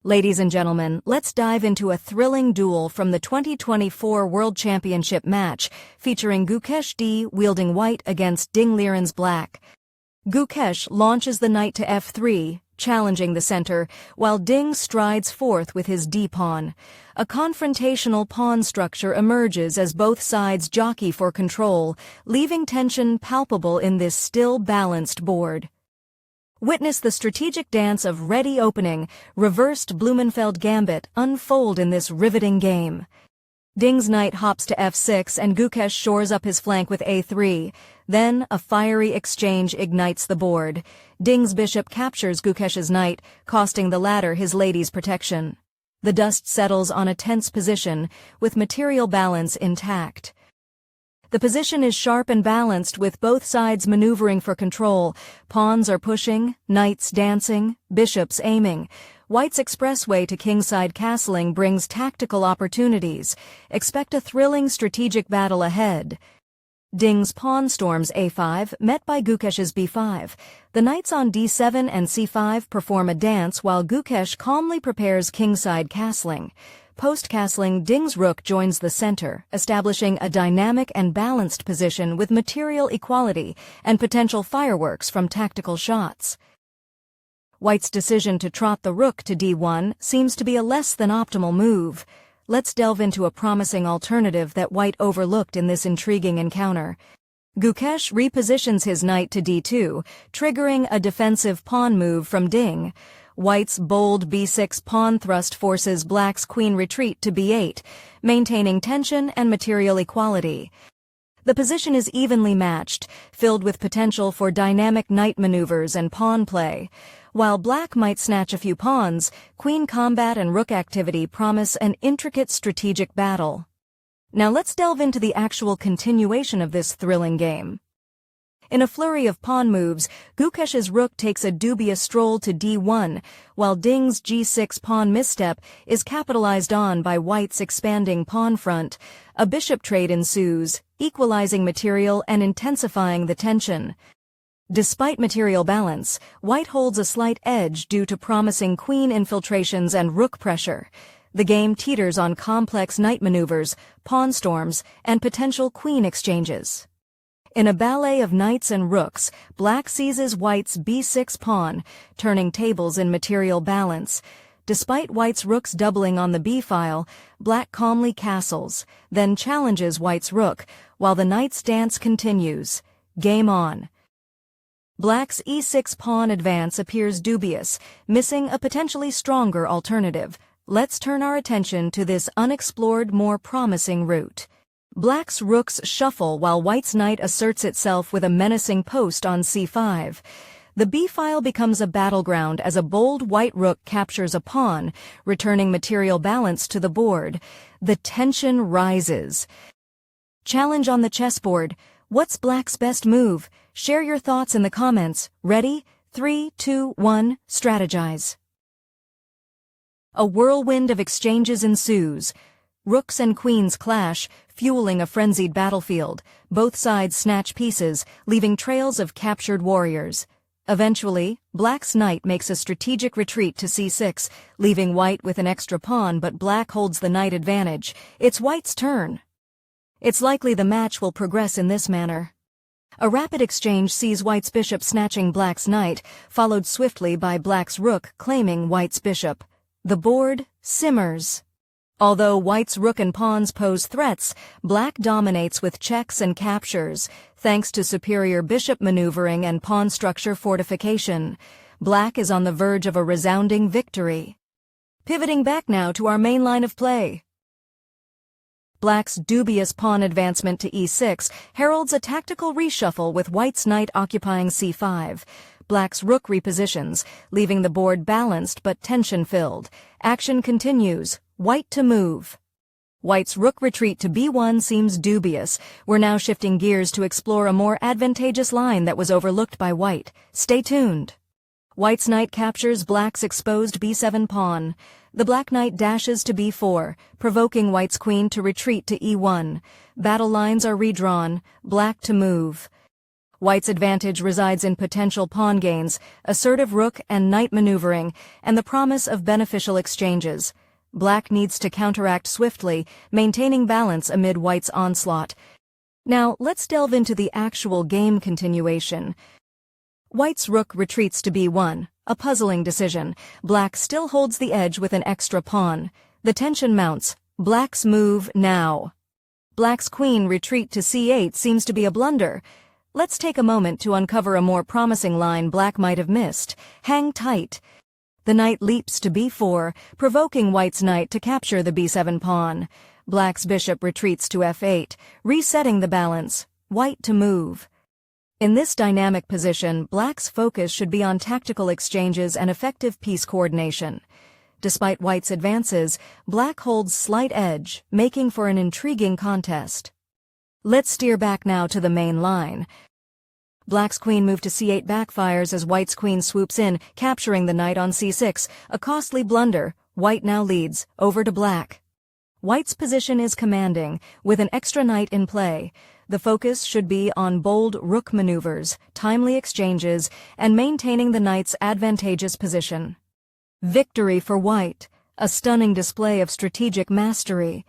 Ladies and gentlemen, let's dive into a thrilling duel from the 2024 World Championship match featuring Gukesh D wielding white against Ding Liren's black. Gukesh launches the knight to f3, challenging the center, while Ding strides forth with his d-pawn. A confrontational pawn structure emerges as both sides jockey for control, leaving tension palpable in this still balanced board. Witness the strategic dance of ready opening, reversed Blumenfeld gambit unfold in this riveting game. Ding's knight hops to f6 and Gukesh shores up his flank with a3. Then, a fiery exchange ignites the board. Ding's bishop captures Gukesh's knight, costing the latter his lady's protection. The dust settles on a tense position, with material balance intact. The position is sharp and balanced, with both sides maneuvering for control. Pawns are pushing, knights dancing, bishops aiming. White's expressway to kingside castling brings tactical opportunities. Expect a thrilling strategic battle ahead. Ding's pawn storms a5, met by Gukesh's b5. The knights on d7 and c5 perform a dance while Gukesh calmly prepares kingside castling. Post-castling, Ding's rook joins the center, establishing a dynamic and balanced position with material equality and potential fireworks from tactical shots. White's decision to trot the rook to d1 seems to be a less than optimal move. Let's delve into a promising alternative that White overlooked in this intriguing encounter. Gukesh repositions his knight to d2, triggering a defensive pawn move from Ding. White's bold b6 pawn thrust forces Black's queen retreat to b8, maintaining tension and material equality. The position is evenly matched, filled with potential for dynamic knight maneuvers and pawn play. While Black might snatch a few pawns, queen combat and rook activity promise an intricate strategic battle. Now let's delve into the actual continuation of this thrilling game. In a flurry of pawn moves, Gukesh's rook takes a dubious stroll to d1, while Ding's g6 pawn misstep is capitalized on by White's expanding pawn front. A bishop trade ensues, equalizing material and intensifying the tension. Despite material balance, White holds a slight edge due to promising queen infiltrations and rook pressure. The game teeters on complex knight maneuvers, pawn storms, and potential queen exchanges. In a ballet of knights and rooks, Black seizes White's b6 pawn, turning tables in material balance. Despite White's rooks doubling on the b-file, Black calmly castles, then challenges White's rook, while the knight's dance continues. Game on. Black's e6 pawn advance appears dubious, missing a potentially stronger alternative. Let's turn our attention to this unexplored, more promising route. Black's rooks shuffle while White's knight asserts itself with a menacing post on c5. The b-file becomes a battleground as a bold white rook captures a pawn, returning material balance to the board. The tension rises. Challenge on the chessboard. What's Black's best move? Share your thoughts in the comments. Ready? 3, 2, 1, strategize. A whirlwind of exchanges ensues. Rooks and queens clash, fueling a frenzied battlefield. Both sides snatch pieces, leaving trails of captured warriors. Eventually, Black's knight makes a strategic retreat to c6, leaving White with an extra pawn, but Black holds the knight advantage. It's White's turn. It's likely the match will progress in this manner. A rapid exchange sees White's bishop snatching Black's knight, followed swiftly by Black's rook claiming White's bishop. The board simmers. Although White's rook and pawns pose threats, Black dominates with checks and captures, thanks to superior bishop maneuvering and pawn structure fortification. Black is on the verge of a resounding victory. Pivoting back now to our main line of play. Black's dubious pawn advancement to e6 heralds a tactical reshuffle with White's knight occupying c5. Black's rook repositions, leaving the board balanced but tension-filled. Action continues. White to move. White's rook retreat to b1 seems dubious. We're now shifting gears to explore a more advantageous line that was overlooked by White. Stay tuned. White's knight captures Black's exposed b7 pawn. The Black knight dashes to b4, provoking White's queen to retreat to e1. Battle lines are redrawn. Black to move. White's advantage resides in potential pawn gains, assertive rook and knight maneuvering, and the promise of beneficial exchanges. Black needs to counteract swiftly, maintaining balance amid White's onslaught. Now, let's delve into the actual game continuation. White's rook retreats to b1, a puzzling decision. Black still holds the edge with an extra pawn. The tension mounts. Black's move now. Black's queen retreat to c8 seems to be a blunder. Let's take a moment to uncover a more promising line Black might have missed. Hang tight. The knight leaps to b4, provoking White's knight to capture the b7 pawn. Black's bishop retreats to f8, resetting the balance. White to move. In this dynamic position, Black's focus should be on tactical exchanges and effective piece coordination. Despite White's advances, Black holds slight edge, making for an intriguing contest. Let's steer back now to the main line. Black's queen move to c8 backfires as White's queen swoops in, capturing the knight on c6, a costly blunder. White now leads, over to Black. White's position is commanding, with an extra knight in play. The focus should be on bold rook maneuvers, timely exchanges, and maintaining the knight's advantageous position. Victory for White, a stunning display of strategic mastery.